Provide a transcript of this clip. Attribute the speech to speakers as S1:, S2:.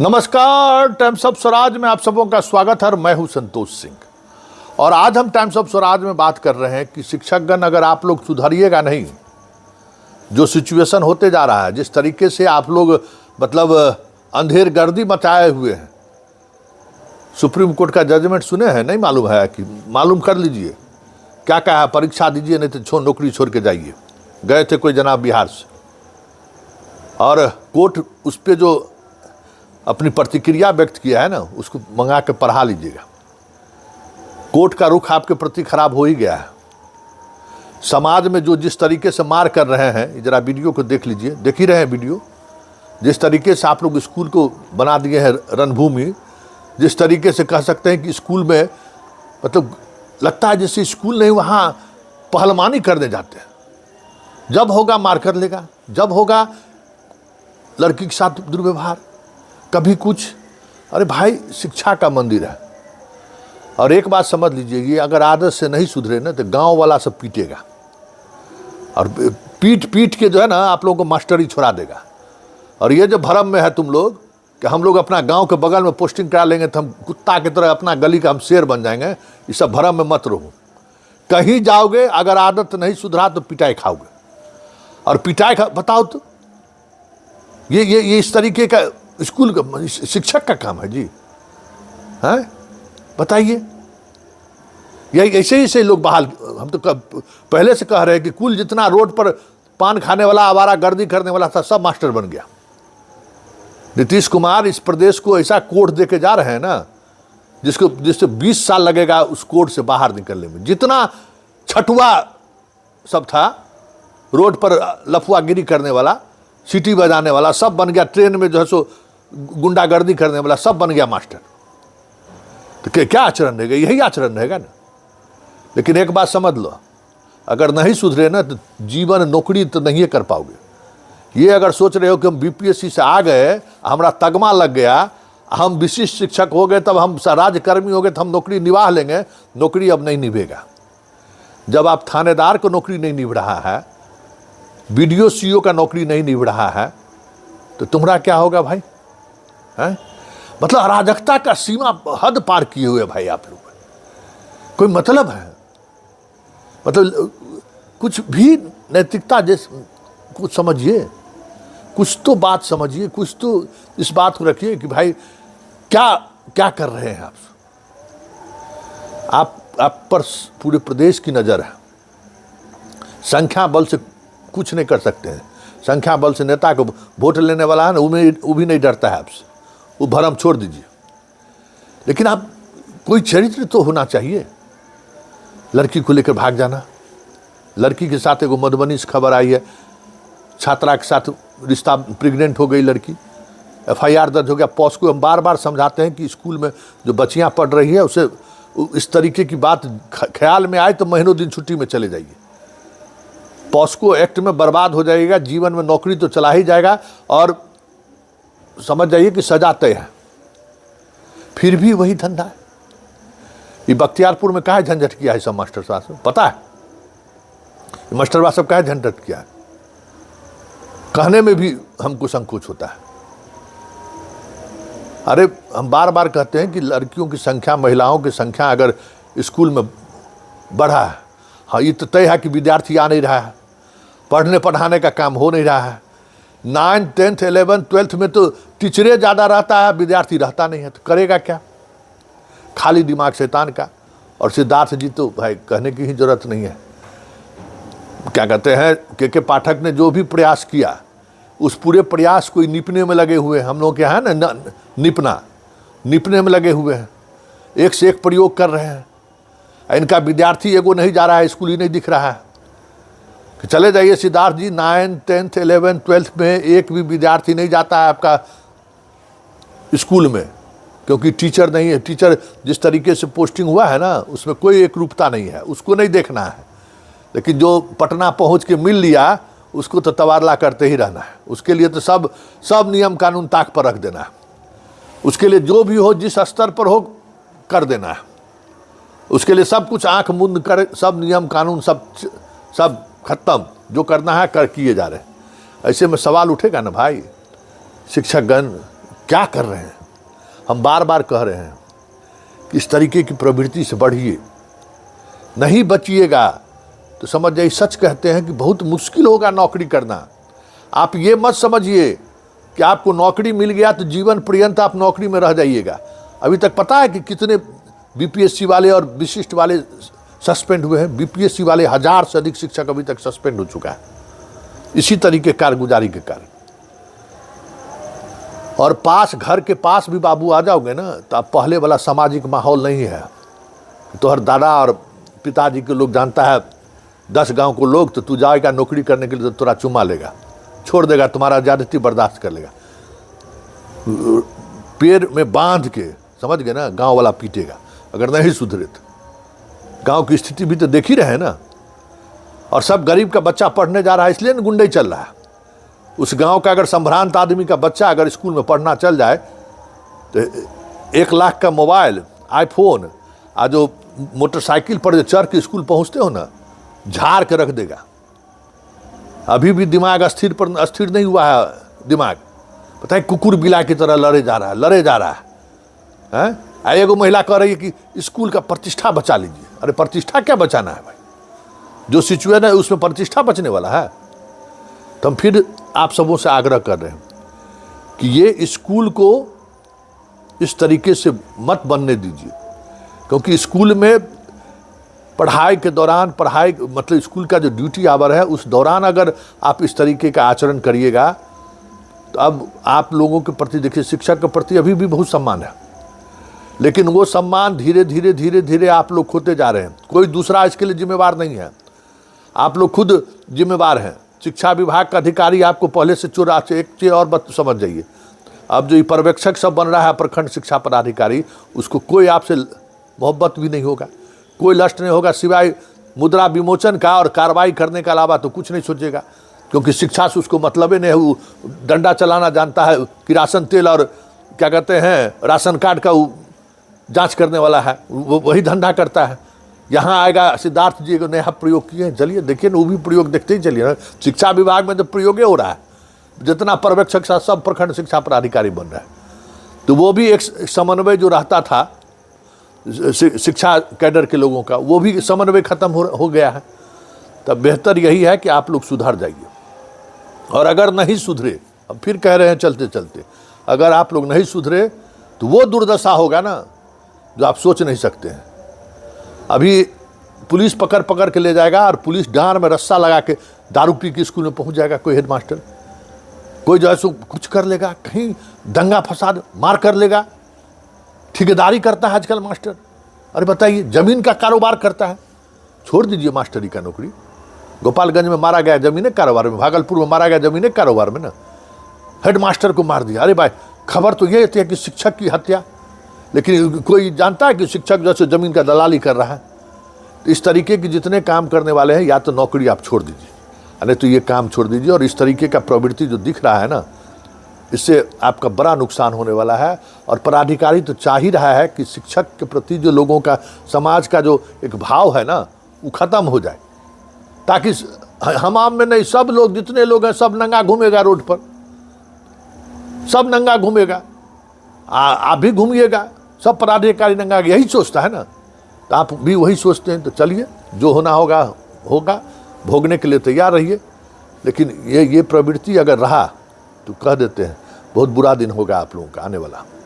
S1: नमस्कार, times of Swaraj में आप सबों का स्वागत है। मैं हूं संतोष सिंह और आज हम टाइम्स ऑफ स्वराज में बात कर रहे हैं कि शिक्षकगण अगर आप लोग सुधरिएगा नहीं, जो सिचुएशन होते जा रहा है, जिस तरीके से आप लोग मतलब अंधेर गर्दी मचाए हुए हैं। सुप्रीम कोर्ट का जजमेंट सुने हैं? नहीं मालूम है कि मालूम कर लीजिए क्या कहा है। परीक्षा दीजिए नहीं तो नौकरी छोड़ के जाइए। गए थे कोई जनाब बिहार से और कोर्ट उस पर जो अपनी प्रतिक्रिया व्यक्त किया है ना, उसको मंगा के पढ़ा लीजिएगा। कोर्ट का रुख आपके प्रति खराब हो ही गया है। समाज में जो जिस तरीके से मार कर रहे हैं, जरा वीडियो को देख लीजिए। देख ही रहे हैं वीडियो, जिस तरीके से आप लोग स्कूल को बना दिए हैं रणभूमि। जिस तरीके से कह सकते हैं कि स्कूल में मतलब लगता है जैसे स्कूल नहीं, वहाँ पहलवानी करने जाते हैं। जब होगा मार कर लेगा, जब होगा लड़की के साथ दुर्व्यवहार, कभी कुछ। अरे भाई, शिक्षा का मंदिर है। और एक बात समझ लीजिए, ये अगर आदत से नहीं सुधरे ना तो गांव वाला सब पीटेगा और पीट पीट के जो है ना आप लोगों को मास्टरी छोड़ा देगा। और ये जो भरम में है तुम लोग कि हम लोग अपना गांव के बगल में पोस्टिंग करा लेंगे तो हम कुत्ता की तरह अपना गली का हम शेर बन जाएंगे, इस सब भरम में मत रहो। कहीं जाओगे अगर आदत नहीं सुधरा तो पिटाई खाओगे। और पिटाई बताओ तो ये इस तरीके का स्कूल का शिक्षक का काम है जी? हैं बताइए। यही ऐसे ही लोग बहाल। हम तो पहले से कह रहे हैं कि कुल जितना रोड पर पान खाने वाला, आवारा गर्दी करने वाला था, सब मास्टर बन गया। नीतीश कुमार इस प्रदेश को ऐसा कोर्ट दे के जा रहे हैं ना जिससे 20 साल लगेगा उस कोर्ट से बाहर निकलने में। जितना छठुआ सब था रोड पर लफुआगिरी करने वाला, सीटी बजाने वाला, सब बन गया। ट्रेन में जो है सो गुंडागर्दी करने वाला सब बन गया मास्टर। तो क्या आचरण रहेगा? यही आचरण रहेगा ना। लेकिन एक बात समझ लो, अगर नहीं सुधरे ना तो जीवन नौकरी तो नहीं कर पाओगे। ये अगर सोच रहे हो कि हम बीपीएससी से आ गए, हमारा तगमा लग गया, हम विशिष्ट शिक्षक हो गए, तब हम राज्यकर्मी हो गए, तो हम नौकरी निभा लेंगे, नौकरी अब नहीं निभेगा। जब आप थानेदार को नौकरी नहीं निभ रहा है, बीडीओ सीओ का नौकरी नहीं निभ रहा है, तो तुम्हारा क्या होगा भाई? है मतलब अराजकता का सीमा हद पार किए हुए भाई आप लोग। कोई मतलब है? मतलब कुछ भी नैतिकता जैसे कुछ समझिए, कुछ तो बात समझिए, कुछ तो इस बात को रखिए कि भाई क्या क्या कर रहे हैं आप पर पूरे प्रदेश की नज़र है। संख्या बल से कुछ नहीं कर सकते हैं। संख्या बल से नेता को वोट लेने वाला है ना, वो भी नहीं डरता है आपसे। वो भरम छोड़ दीजिए। लेकिन आप कोई चरित्र तो होना चाहिए। लड़की को लेकर भाग जाना, लड़की के साथ एगो मधुबनी से खबर आई है, छात्रा के साथ रिश्ता, प्रेग्नेंट हो गई लड़की, एफआईआर दर्ज हो गया। पॉस्को हम बार बार समझाते हैं कि स्कूल में जो बच्चियां पढ़ रही है उसे इस तरीके की बात ख्याल में आए तो महीनों दिन छुट्टी में चले जाइए। पॉस्को एक्ट में बर्बाद हो जाएगा, जीवन में नौकरी तो चला ही जाएगा और समझ जाइए कि सजा तय है। फिर भी वही धंधा है। ये बख्तियारपुर में काहे झंझट किया है सब मास्टर साहब से पता है? मास्टर साहब काहे झंझट किया है, कहने में भी हमको संकोच होता है। अरे हम बार बार कहते हैं कि लड़कियों की संख्या, महिलाओं की संख्या अगर स्कूल में बढ़ा है, हाँ ये तो तय है कि विद्यार्थी आ नहीं रहा है, पढ़ने पढ़ाने का काम हो नहीं रहा है। 9, 10, 11, 12 में तो टीचरें ज़्यादा रहता है, विद्यार्थी रहता नहीं है, तो करेगा क्या? खाली दिमाग शैतान का। और सिद्धार्थ जी तो भाई कहने की ही जरूरत नहीं है। क्या कहते हैं, के पाठक ने जो भी प्रयास किया, उस पूरे प्रयास को निपने में लगे हुए हैं। हम लोग क्या है ना, निपने में लगे हुए हैं, एक से एक प्रयोग कर रहे हैं। इनका विद्यार्थी एगो नहीं जा रहा है, स्कूल ही नहीं दिख रहा है। कि चले जाइए सिद्धार्थ जी, 9, 10, 11, 12 में एक भी विद्यार्थी नहीं जाता है आपका स्कूल में, क्योंकि टीचर नहीं है। टीचर जिस तरीके से पोस्टिंग हुआ है ना, उसमें कोई एक रूपता नहीं है, उसको नहीं देखना है। लेकिन जो पटना पहुंच के मिल लिया, उसको तो तबादला करते ही रहना है। उसके लिए तो सब नियम कानून ताक पर रख देना है। उसके लिए जो भी हो, जिस स्तर पर हो, कर देना है। उसके लिए सब कुछ आंख मुंद कर, सब नियम कानून सब खत्म, जो करना है कर किए जा रहे हैं। ऐसे में सवाल उठेगा ना भाई, शिक्षकगण क्या कर रहे हैं? हम बार बार कह रहे हैं कि इस तरीके की प्रवृत्ति से बढ़िए, नहीं बचिएगा तो समझ जाइए सच कहते हैं कि बहुत मुश्किल होगा नौकरी करना। आप ये मत समझिए कि आपको नौकरी मिल गया तो जीवन पर्यंत आप नौकरी में रह जाइएगा। अभी तक पता है कि कितने बीपीएससी वाले और विशिष्ट वाले सस्पेंड हुए हैं? बीपीएससी वाले 1000 से अधिक शिक्षक अभी तक सस्पेंड हो चुका है इसी तरीके कारगुजारी के कारण। और पास, घर के पास भी बाबू आ जाओगे ना तो अब पहले वाला सामाजिक माहौल नहीं है। तो हर दादा और पिताजी के लोग जानता है 10 गांव को लोग, तो तू जाएगा नौकरी करने के लिए तो तोरा चुमा लेगा, छोड़ देगा, तुम्हारा ज्यादती बर्दाश्त कर लेगा, पैर में बांध के, समझ गए ना, गांव वाला पीटेगा अगर नहीं सुधरे तो। गांव की स्थिति भी तो देख ही रहे ना। और सब गरीब का बच्चा पढ़ने जा रहा है इसलिए ना गुंडे चल रहा है। उस गांव का अगर संभ्रांत आदमी का बच्चा अगर स्कूल में पढ़ना चल जाए तो 1 लाख का मोबाइल, आईफोन, आज जो मोटरसाइकिल पर जो चढ़ के स्कूल पहुंचते हो ना, झाड़ के रख देगा। अभी भी दिमाग अस्थिर नहीं हुआ है दिमाग, पता है, कुकुर बिला की तरह लड़े जा रहा है। एगो महिला कह रही है कि स्कूल का प्रतिष्ठा बचा लीजिए। अरे प्रतिष्ठा क्या बचाना है भाई? जो सिचुएशन है उसमें प्रतिष्ठा बचने वाला है? तो हम फिर आप सबों से आग्रह कर रहे हैं कि ये स्कूल को इस तरीके से मत बनने दीजिए, क्योंकि स्कूल में पढ़ाई के दौरान, पढ़ाई मतलब स्कूल का जो ड्यूटी आवर है उस दौरान अगर आप इस तरीके का आचरण करिएगा तो अब आप लोगों के प्रति, देखिए शिक्षक के प्रति अभी भी बहुत सम्मान है, लेकिन वो सम्मान धीरे धीरे आप लोग खोते जा रहे हैं। कोई दूसरा इसके लिए जिम्मेवार नहीं है, आप लोग खुद जिम्मेवार हैं। शिक्षा विभाग का अधिकारी आपको पहले से चुरा से एक चीज और बात समझ जाइए, अब जो पर्यवेक्षक सब बन रहा है प्रखंड शिक्षा पदाधिकारी, उसको कोई आपसे मोहब्बत भी नहीं होगा, कोई लस्ट नहीं होगा, सिवाय मुद्रा विमोचन का और कार्रवाई करने के अलावा तो कुछ नहीं सोचेगा, क्योंकि शिक्षा से उसको मतलब ही नहीं है। वो डंडा चलाना जानता है कि राशन तेल और क्या कहते हैं राशन कार्ड का जांच करने वाला है, वो वही धंधा करता है। यहाँ आएगा सिद्धार्थ जी को नया प्रयोग किए हैं, चलिए देखिए ना, वो भी प्रयोग देखते ही चलिए ना। शिक्षा विभाग में तो प्रयोग हो रहा है, जितना पर्यवेक्षक सब प्रखंड शिक्षा पदाधिकारी बन रहा है, तो वो भी एक समन्वय जो रहता था शिक्षा कैडर के लोगों का, वो भी समन्वय खत्म हो गया है। तब बेहतर यही है कि आप लोग सुधर जाइए। और अगर नहीं सुधरे, अब फिर कह रहे हैं चलते चलते, अगर आप लोग नहीं सुधरे तो वो दुर्दशा होगा ना जो आप सोच नहीं सकते हैं। अभी पुलिस पकड़ के ले जाएगा और पुलिस डांड में रस्सा लगा के दारू पी के स्कूल में पहुंच जाएगा कोई हेडमास्टर, कोई जो है सो कुछ कर लेगा, कहीं दंगा फसाद मार कर लेगा। ठेकेदारी करता है आजकल मास्टर, अरे बताइए, जमीन का कारोबार करता है। छोड़ दीजिए मास्टरी का नौकरी। गोपालगंज में मारा गया जमीन कारोबार में, भागलपुर में मारा गया जमीन कारोबार में ना, हेडमास्टर को मार दिया। अरे भाई, खबर तो ये थी कि शिक्षक की हत्या, लेकिन कोई जानता है कि शिक्षक जैसे जमीन का दलाली कर रहा है। तो इस तरीके के जितने काम करने वाले हैं, या तो नौकरी आप छोड़ दीजिए, नहीं तो ये काम छोड़ दीजिए। और इस तरीके का प्रवृत्ति जो दिख रहा है ना, इससे आपका बड़ा नुकसान होने वाला है। और पदाधिकारी तो चाह ही रहा है कि शिक्षक के प्रति जो लोगों का, समाज का जो एक भाव है ना, वो खत्म हो जाए, ताकि हम आम में नहीं, सब लोग, जितने लोग हैं सब नंगा घूमेगा रोड पर, सब नंगा घूमेगा, आप भी घूमिएगा, सब पदाधिकारी नंगा। यही सोचता है ना, तो आप भी वही सोचते हैं। तो चलिए, जो होना होगा होगा, भोगने के लिए तैयार रहिए। लेकिन ये प्रवृत्ति अगर रहा तो कह देते हैं बहुत बुरा दिन होगा आप लोगों का आने वाला।